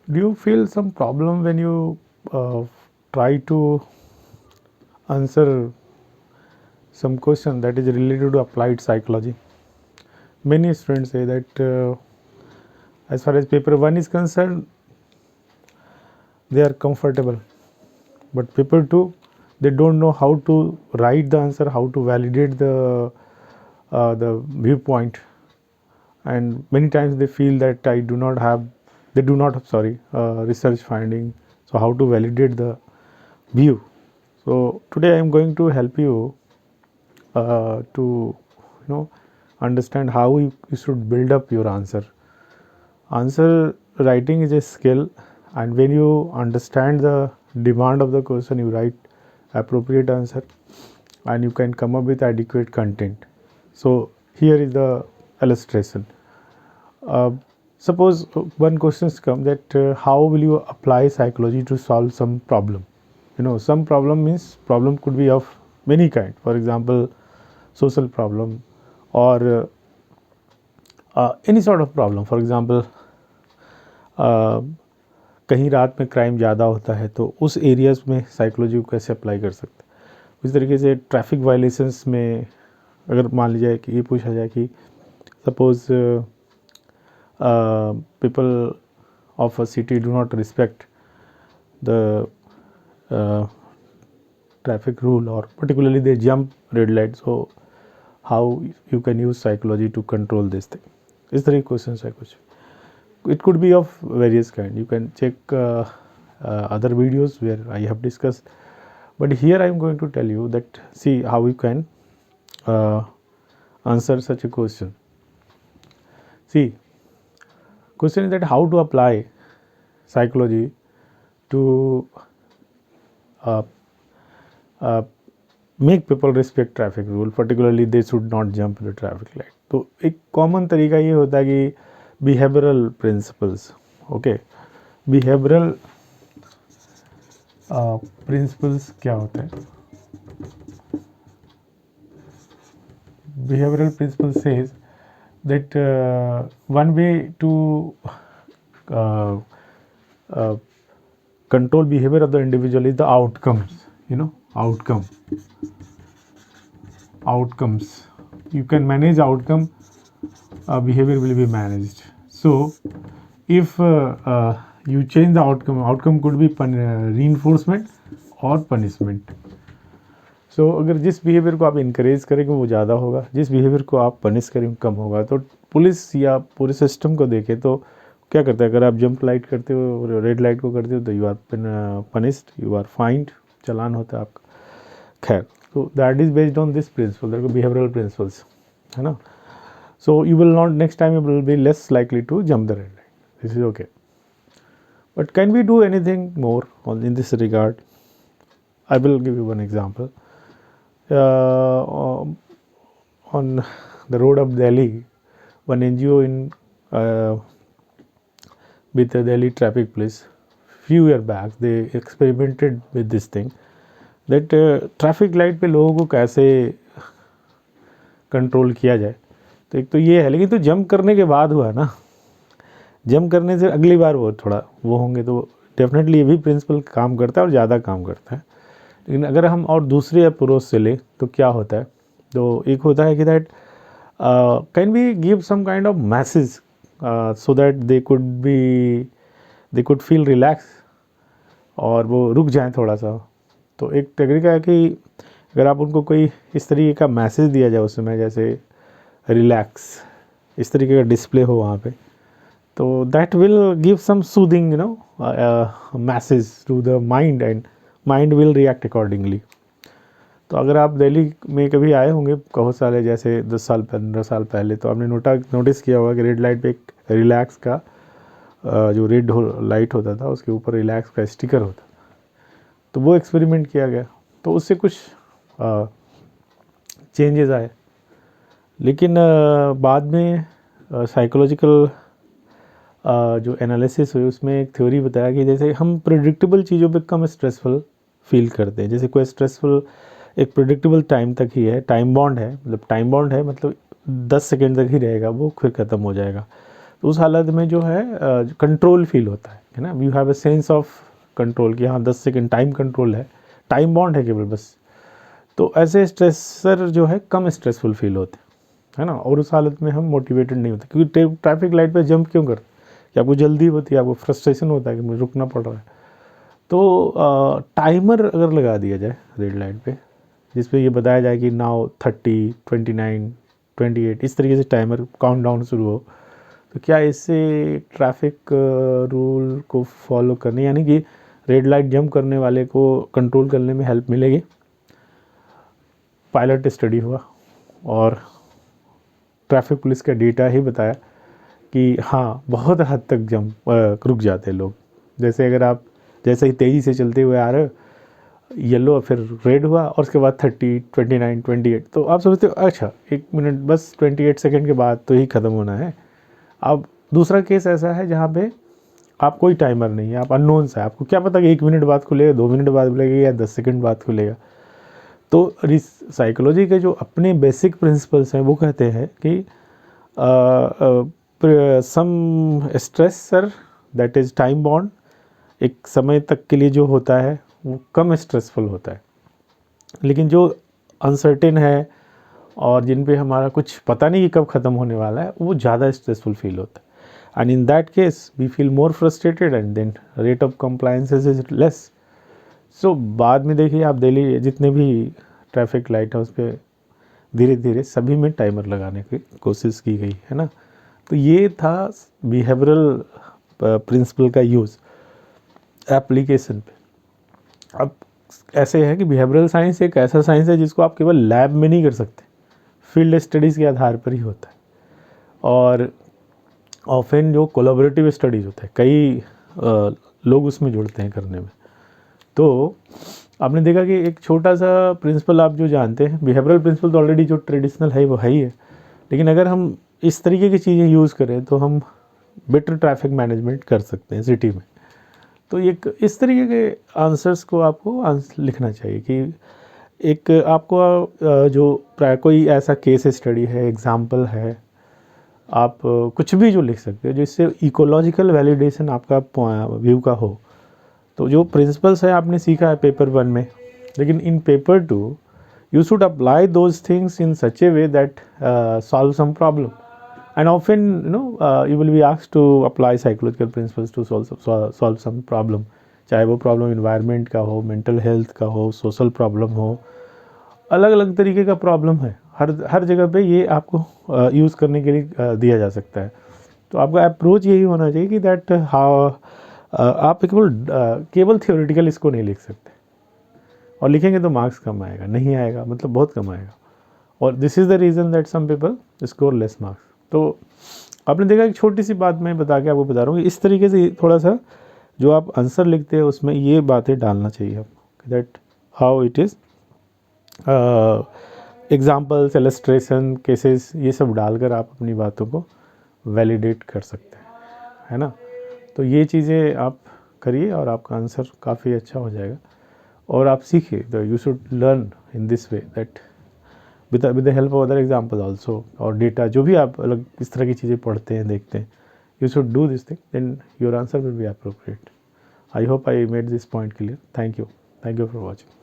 Do you feel some problem when you try to answer some question that is related to applied psychology? Many students say that as far as paper 1 is concerned, they are comfortable, but paper 2, they don't know how to write the answer, how to validate the viewpoint, and many times they feel that they do not have, research finding, so how to validate the view. So today I am going to help you to understand how you should build up your answer. Answer writing is a skill, and when you understand the demand of the question, you write appropriate answer, and you can come up with adequate content. So here is the illustration. uh, Suppose one questions come that how will you apply psychology to solve some problem. Some problem means problem could be of many kind. For example, social problem, or any sort of problem. For example, कहीं रात में crime ज़्यादा होता है तो उस areas में psychology को कैसे अप्लाई कर सकते हैं. इस तरीके से ट्रैफिक वायलेशंस में अगर मान लिया जाए कि ये पूछा जाए कि suppose people of a city do not respect the traffic rule, or particularly they jump red light, so how you can use psychology to control this thing. Is there a question psychology? It could be of various kind. You can check other videos where I have discussed, but here I am going to tell you that see how you can answer such a question. See, question is that how to apply psychology to make people respect traffic rule, particularly they should not jump the traffic light. तो एक common तरीका ये होता है कि behavioural principles. Okay, behavioural principles क्या होते हैं? Behavioural principle says that one way to control behavior of the individual is the outcomes. Outcomes, you can manage outcome, behavior will be managed. So if you change the outcome could be reinforcement or punishment. सो अगर जिस behaviour को आप encourage करेंगे वो ज़्यादा होगा, जिस behaviour को आप पनिश करेंगे कम होगा. तो पुलिस या पूरे सिस्टम को देखें तो क्या करता है, अगर आप जंप लाइट करते हो, रेड लाइट को करते हो, तो you are punished, you are fined, चालान होता है आपका. खैर, तो that is based on this principle, that behavioural principles, है ना. So you will not, next time you will be less likely to jump the red light. This is okay. But can we do anything more on in this regard? I will give you one example. On the road of Delhi, one NGO with the Delhi traffic police, few years back they experimented with this thing, that traffic light पे लोगों को कैसे control किया जाए. तो एक तो ये है, लेकिन तो जंप करने के बाद हुआ ना, जंप करने से अगली बार वो थोड़ा वो होंगे, तो डेफिनेटली ये भी प्रिंसिपल काम करता है और ज़्यादा काम करता है. लेकिन अगर हम और दूसरे अप्रोच से ले तो क्या होता है, तो एक होता है कि that can we give some kind of message so that they could feel relax, और वो रुक जाएं थोड़ा सा. तो एक तरीका है कि अगर आप उनको कोई इस तरीके का मैसेज दिया जाए उस समय, जैसे रिलैक्स, इस तरीके का डिस्प्ले हो वहाँ पे, तो that will give some soothing message to the mind, and mind will react accordingly. तो अगर आप दिल्ली में कभी आए होंगे बहुत साल, जैसे 10 साल 15 साल पहले, तो आपने नोटिस किया होगा कि रेड लाइट पे एक रिलैक्स का जो रेड लाइट होता था उसके ऊपर रिलैक्स का स्टिकर होता था. तो वो एक्सपेरिमेंट किया गया, तो उससे कुछ चेंजेस आए. लेकिन बाद में साइकोलॉजिकल जो एनालिसिस हुई उसमें एक थ्योरी बताया कि जैसे हम प्रेडिक्टेबल चीज़ों पे कम स्ट्रेसफुल फील करते हैं. जैसे कोई स्ट्रेसफुल एक प्रेडिक्टेबल टाइम तक ही है, टाइम बॉन्ड है, मतलब 10 सेकेंड तक ही रहेगा, वो फिर ख़त्म हो जाएगा. तो उस हालत में जो है कंट्रोल फील होता है ना, you have a sense of control कि हाँ 10 सेकंड टाइम कंट्रोल है, टाइम बाउंड है केवल बस। तो ऐसे स्ट्रेसर जो है कम स्ट्रेसफुल फील होते हैं, है ना, और उस हालत में हम मोटिवेटेड नहीं होते, क्योंकि ट्रैफिक लाइट पे जंप क्यों करते, कि आपको जल्दी होती है, आपको फ्रस्ट्रेशन होता है कि मुझे रुकना पड़ रहा है। तो टाइमर अगर लगा दिया जाए रेड लाइट पे, जिस पे ये बताया जाए कि नाउ 30, 29, 28, इस तरीके से टाइमर काउंटडाउन शुरू हो, तो क्या इससे ट्रैफिक रूल को फॉलो करने, यानी कि रेड लाइट जंप करने वाले को कंट्रोल करने में हेल्प मिलेगी? पायलट स्टडी हुआ और ट्रैफिक पुलिस का डेटा ही बताया कि हाँ बहुत हद तक रुक जाते हैं लोग। जैसे अगर आप जैसे ही तेज़ी से चलते हुए आ रहे हो, येलो फिर रेड हुआ और उसके बाद 30, 29, 28, तो आप सोचते हो अच्छा 1 मिनट बस 28 सेकंड के बाद तो ही ख़त्म होना है। अब दूसरा केस ऐसा है जहाँ पे आप कोई टाइमर नहीं है, आप अननोन सा है, आपको क्या पता कि 1 मिनट बाद खुलेगा, 2 मिनट बाद खुलेगा या 10 सेकंड बाद खुलेगा। तो साइकोलॉजी के जो अपने बेसिक प्रिंसिपल्स हैं वो कहते हैं कि some stressor that is time bound, एक समय तक के लिए जो होता है वो कम स्ट्रेसफुल होता है, लेकिन जो अनसर्टेन है और जिन पे हमारा कुछ पता नहीं कि कब ख़त्म होने वाला है वो ज़्यादा स्ट्रेसफुल फील होता है। And in that case we feel more frustrated and then rate of compliances is less. So बाद में देखिए आप दिल्ली जितने भी ट्रैफिक लाइट है उस पर धीरे धीरे सभी में टाइमर लगाने की कोशिश की गई है ना। तो ये था बिहेवियरल प्रिंसिपल का यूज़ एप्लीकेशन पे। अब ऐसे है कि बिहेवियरल साइंस एक ऐसा साइंस है जिसको आप केवल लैब में नहीं कर सकते, फील्ड स्टडीज़ के आधार पर ही होता है। और ऑफन जो कोलैबोरेटिव स्टडीज़ होता है, कई लोग उसमें जुड़ते हैं करने में। तो आपने देखा कि एक छोटा सा प्रिंसिपल आप जो जानते हैं, बिहेवियरल प्रिंसिपल तो ऑलरेडी जो ट्रेडिशनल है वो है ही है, लेकिन अगर हम इस तरीके की चीज़ें यूज़ करें तो हम बेटर ट्रैफिक मैनेजमेंट कर सकते हैं सिटी में। तो एक इस तरीके के आंसर्स को आपको लिखना चाहिए कि एक आपको जो कोई ऐसा केस स्टडी है, एग्जाम्पल है, आप कुछ भी जो लिख सकते हो जिससे इकोलॉजिकल वैलिडेशन आपका व्यू का हो। तो जो प्रिंसिपल्स है आपने सीखा है पेपर 1 में, लेकिन इन paper 2 you should apply those things in such a way that solve some problem, and often you will be asked to apply psychological principles to solve some problem, चाहे वो प्रॉब्लम इन्वायरमेंट का हो, mental health का हो, social problem हो, अलग अलग तरीके का प्रॉब्लम है, हर जगह पे ये आपको यूज़ करने के लिए दिया जा सकता है। तो आपका अप्रोच यही होना चाहिए कि दैट हाउ आप केवल थियोरेटिकल इसको नहीं लिख सकते, और लिखेंगे तो मार्क्स कम आएगा, नहीं आएगा मतलब बहुत कम आएगा, और this is the reason that some people score less marks. तो आपने देखा एक छोटी सी बात मैं बता के आपको बता रहा हूँ, इस तरीके से थोड़ा सा जो आप आंसर लिखते हैं उसमें ये बातें डालना चाहिए आपको, that how it is examples, illustration, cases, ये सब डालकर आप अपनी बातों को वैलिडेट कर सकते हैं, है ना। तो ये चीज़ें आप करिए और आपका आंसर काफ़ी अच्छा हो जाएगा। और आप सीखिए, you should learn in this way that with the help of other example also, और डेटा जो भी आप अलग इस तरह की चीज़ें पढ़ते हैं, देखते हैं, you should do this thing, then your answer will be appropriate. I hope I made this point clear. Thank you for watching.